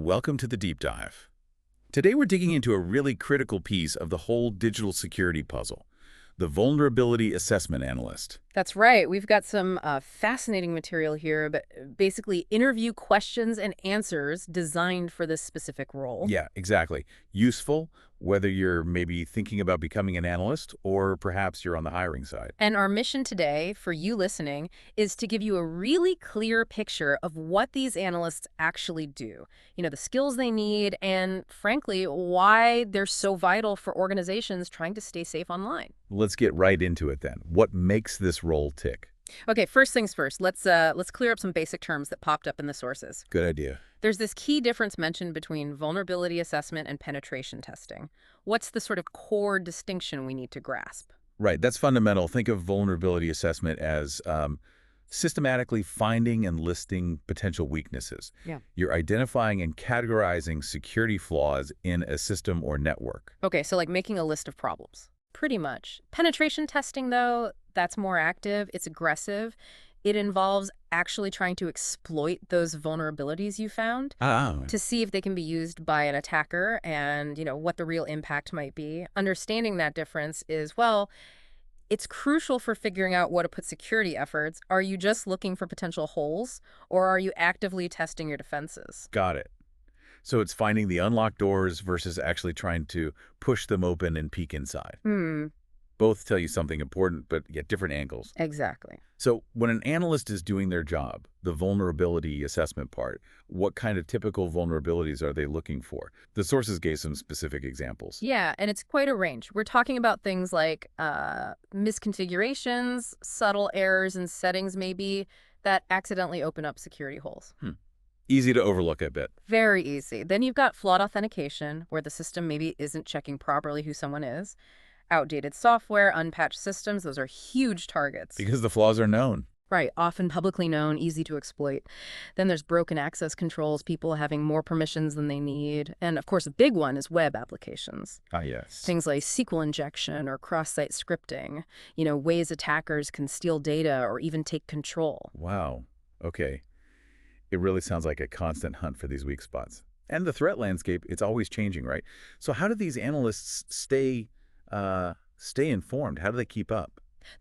Welcome to the Deep Dive. Today we're digging into a really critical piece of the whole digital security puzzle, the Vulnerability Assessment Analyst. That's right. We've got some fascinating material here, but basically interview questions and answers designed for this specific role. Yeah, exactly. Useful, whether you're maybe thinking about becoming an analyst or perhaps you're on the hiring side. And our mission today, for you listening, is to give you a really clear picture of what these analysts actually do. You know, the skills they need, and frankly, why they're so vital for organizations trying to stay safe online. Let's get right into it then. What makes this role tick? Okay, first things first. Let's clear up some basic terms that popped up in the sources. Good idea. There's this key difference mentioned between vulnerability assessment and penetration testing. What's the sort of core distinction we need to grasp? Right, that's fundamental. Think of vulnerability assessment as systematically finding and listing potential weaknesses. Yeah. You're identifying and categorizing security flaws in a system or network. Okay, so like making a list of problems. Pretty much. Penetration testing, though, that's more active. It's aggressive. It involves actually trying to exploit those vulnerabilities you found Ah, to see if they can be used by an attacker and, what the real impact might be. Understanding that difference is, well, it's crucial for figuring out what to put security efforts. Are you just looking for potential holes, or are you actively testing your defenses? got it. So it's finding the unlocked doors versus actually trying to push them open and peek inside. Hmm, Both tell you something important, but yet different angles. exactly. So when an analyst is doing their job, the vulnerability assessment part, what kind of typical vulnerabilities are they looking for? The sources gave some specific examples. Yeah, and it's quite a range. We're talking about things like misconfigurations, subtle errors in settings maybe, that accidentally open up security holes. Easy to overlook a bit. Very easy. Then you've got flawed authentication, where the system maybe isn't checking properly who someone is. Outdated software, unpatched systems, those are huge targets. Because the flaws are known. Right, often publicly known, easy to exploit. Then there's broken access controls, people having more permissions than they need. And of course, a big one is web applications. Ah, yes. Things like SQL injection or cross-site scripting, ways attackers can steal data or even take control. Wow. Okay. It really sounds like a constant hunt for these weak spots. And the threat landscape, it's always changing, right? So how do these analysts stay informed? How do they keep up?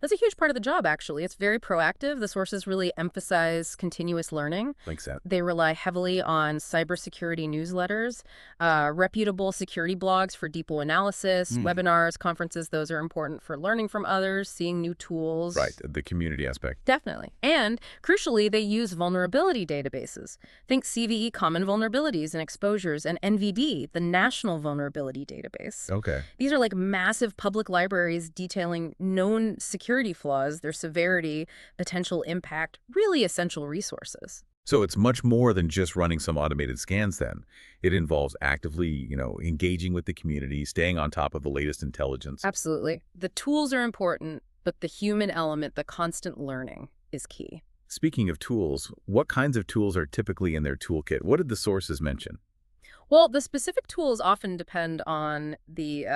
That's a huge part of the job, actually. It's very proactive. The sources really emphasize continuous learning. Like that. They rely heavily on cybersecurity newsletters, reputable security blogs for deeper analysis, webinars, conferences. Those are important for learning from others, seeing new tools. Right, the community aspect. Definitely. And crucially, they use vulnerability databases. Think CVE Common Vulnerabilities and Exposures and NVD, the National Vulnerability Database. Okay. These are like massive public libraries detailing known security flaws, their severity, potential impact, really essential resources. So it's much more than just running some automated scans then. It involves actively, engaging with the community, staying on top of the latest intelligence. Absolutely. The tools are important, but the human element, the constant learning, is key. Speaking of tools, what kinds of tools are typically in their toolkit? What did the sources mention? Well, the specific tools often depend on the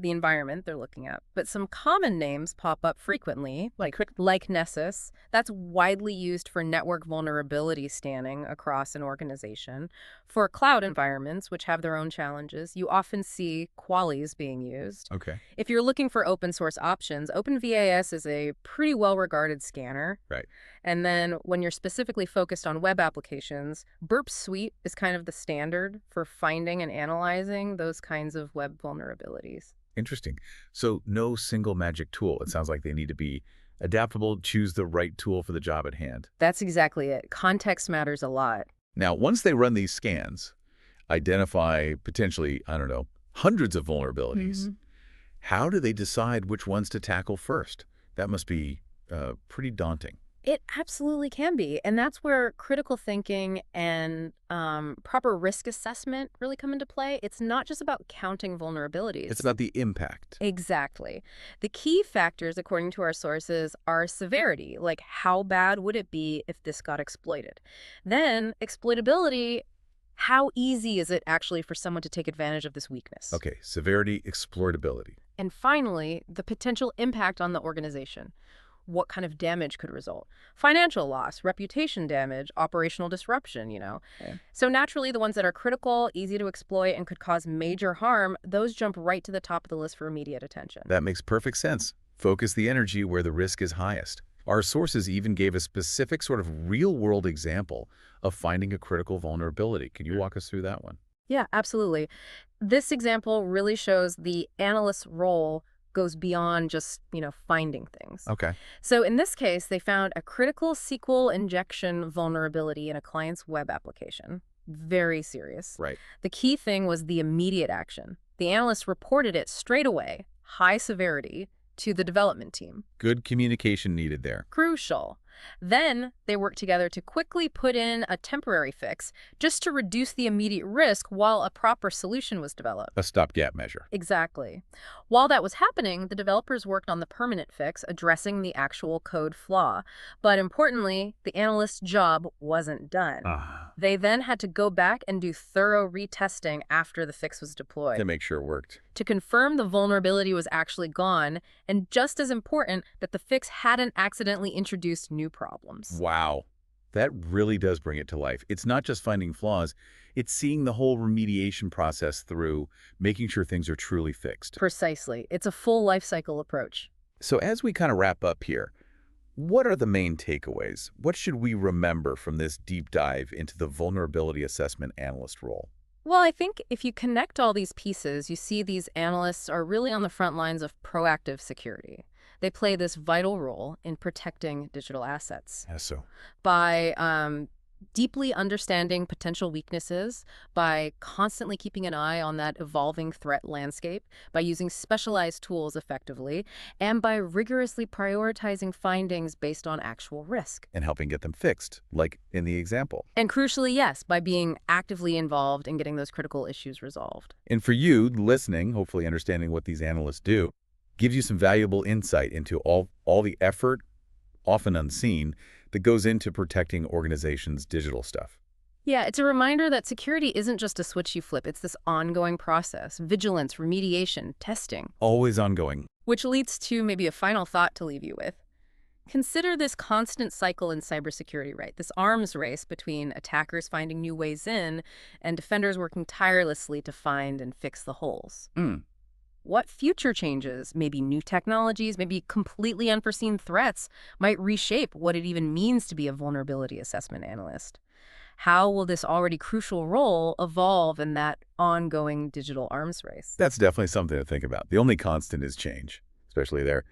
environment they're looking at, but some common names pop up frequently, like Nessus. That's widely used for network vulnerability scanning across an organization. For cloud environments, which have their own challenges, you often see Qualys being used. Okay. If you're looking for open source options, OpenVAS is a pretty well-regarded scanner. Right. And then when you're specifically focused on web applications, Burp Suite is kind of the standard for finding and analyzing those kinds of web vulnerabilities. Interesting. So no single magic tool. It sounds like they need to be adaptable, choose the right tool for the job at hand. That's exactly it. Context matters a lot. Now, once they run these scans, identify potentially, hundreds of vulnerabilities, how do they decide which ones to tackle first? That must be pretty daunting. It absolutely can be. And that's where critical thinking and proper risk assessment really come into play. It's not just about counting vulnerabilities. It's about the impact. Exactly. The key factors, according to our sources, are severity, like how bad would it be if this got exploited? Then exploitability, how easy is it actually for someone to take advantage of this weakness? Okay, severity, exploitability. And finally, the potential impact on the organization. what kind of damage could result. Financial loss, reputation damage, operational disruption. Okay. So naturally, the ones that are critical, easy to exploit, and could cause major harm, those jump right to the top of the list for immediate attention. That makes perfect sense. Focus the energy where the risk is highest. Our sources even gave a specific sort of real-world example of finding a critical vulnerability. Can you walk us through that one? Yeah, absolutely. This example really shows the analyst's role goes beyond just finding things. Okay. So in this case, they found a critical SQL injection vulnerability in a client's web application. Very serious. Right. The key thing was the immediate action. The analyst reported it straight away, high severity, to the development team. Good communication needed there. Crucial. Then they worked together to quickly put in a temporary fix just to reduce the immediate risk while a proper solution was developed. A stopgap measure. Exactly. While that was happening, the developers worked on the permanent fix, addressing the actual code flaw. But importantly, the analyst's job wasn't done. They then had to go back and do thorough retesting after the fix was deployed To make sure it worked. to confirm the vulnerability was actually gone, and just as important, that the fix hadn't accidentally introduced new problems. Wow. That really does bring it to life. It's not just finding flaws, it's seeing the whole remediation process through, making sure things are truly fixed. Precisely. It's a full life cycle approach. So as we kind of wrap up here, what are the main takeaways? What should we remember from this deep dive into the vulnerability assessment analyst role? Well, I think if you connect all these pieces, you see these analysts are really on the front lines of proactive security. They play this vital role in protecting digital assets Yeah, so by deeply understanding potential weaknesses, by constantly keeping an eye on that evolving threat landscape, by using specialized tools effectively, and by rigorously prioritizing findings based on actual risk. and helping get them fixed, like in the example. And crucially, yes, by being actively involved in getting those critical issues resolved. And for you, listening, hopefully understanding what these analysts do, gives you some valuable insight into all the effort, often unseen, that goes into protecting organizations' digital stuff. Yeah, it's a reminder that security isn't just a switch you flip. It's this ongoing process: vigilance, remediation, testing. Always ongoing. Which leads to maybe a final thought to leave you with. Consider this constant cycle in cybersecurity, right? This arms race between attackers finding new ways in and defenders working tirelessly to find and fix the holes. What future changes, maybe new technologies, maybe completely unforeseen threats, might reshape what it even means to be a vulnerability assessment analyst? How will this already crucial role evolve in that ongoing digital arms race? That's definitely something to think about. The only constant is change, especially there.